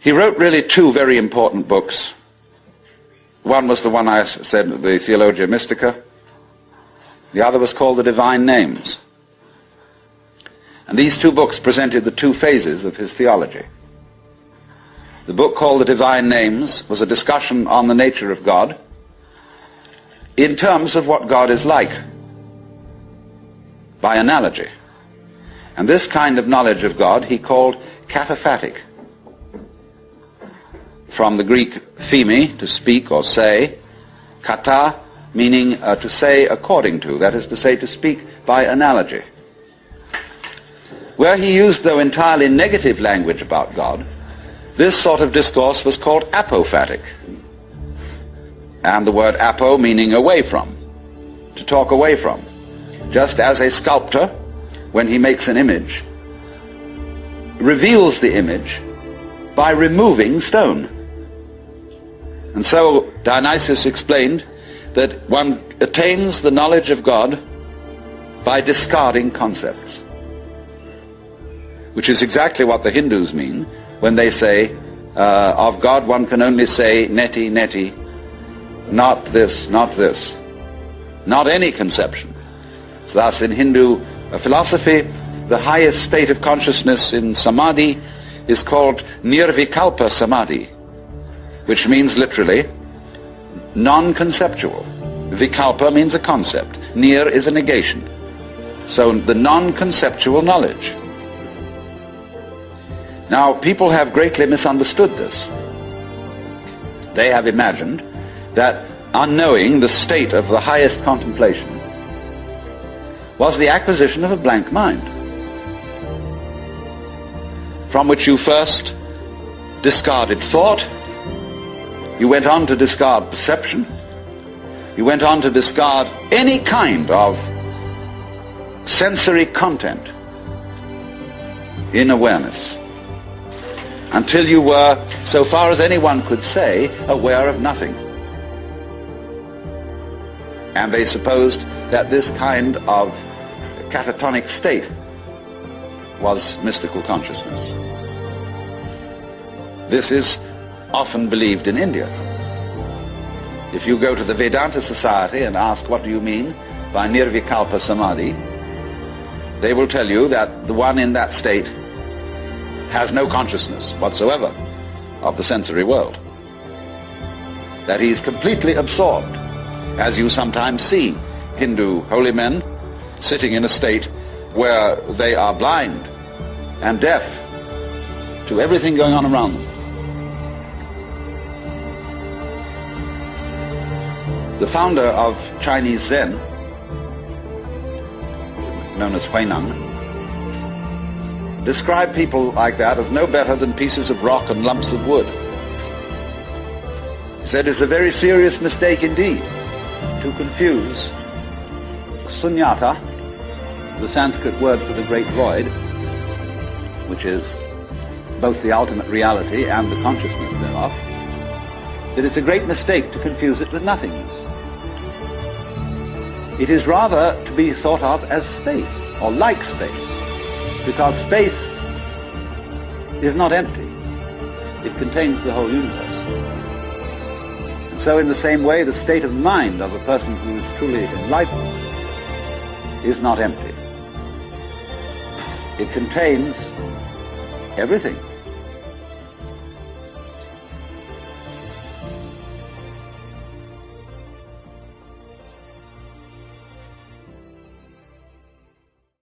He wrote really two very important books. One was the one I said, the Theologia Mystica. The other was called The Divine Names. And these two books presented the two phases of his theology. The book called The Divine Names was a discussion on the nature of God in terms of what God is like, by analogy. And this kind of knowledge of God he called kataphatic, from the Greek theme, to speak or say, kata, meaning to say according to, that is to say, to speak by analogy. Where he used, though, entirely negative language about God, this sort of discourse was called apophatic. And the word apo meaning away from, to talk away from. Just as a sculptor, when he makes an image, reveals the image by removing stone. And so Dionysius explained that one attains the knowledge of God by discarding concepts, which is exactly what the Hindus mean when they say, of God one can only say neti, neti, not this, not this, not any conception. So thus in Hindu philosophy, the highest state of consciousness in samadhi is called nirvikalpa samadhi, which means literally non-conceptual. Vikalpa means a concept. Nir is a negation. So the non-conceptual knowledge. Now, people have greatly misunderstood this. They have imagined that unknowing the state of the highest contemplation was the acquisition of a blank mind, from which you first discarded thought, you went on to discard perception, you went on to discard any kind of sensory content in awareness, until you were, so far as anyone could say, aware of nothing. And they supposed that this kind of catatonic state was mystical consciousness. This is often believed in India. If you go to the Vedanta Society and ask, what do you mean by nirvikalpa samadhi, they will tell you that the one in that state has no consciousness whatsoever of the sensory world, that he is completely absorbed, as you sometimes see Hindu holy men sitting in a state where they are blind and deaf to everything going on around them. The founder of Chinese Zen, known as Huineng, described people like that as no better than pieces of rock and lumps of wood. He said it's a very serious mistake indeed to confuse sunyata, the Sanskrit word for the great void, which is both the ultimate reality and the consciousness thereof, that it's a great mistake to confuse it with nothingness. It is rather to be thought of as space, or like space, because space is not empty. It contains the whole universe. And so in the same way, the state of mind of a person who is truly enlightened is not empty. It contains everything.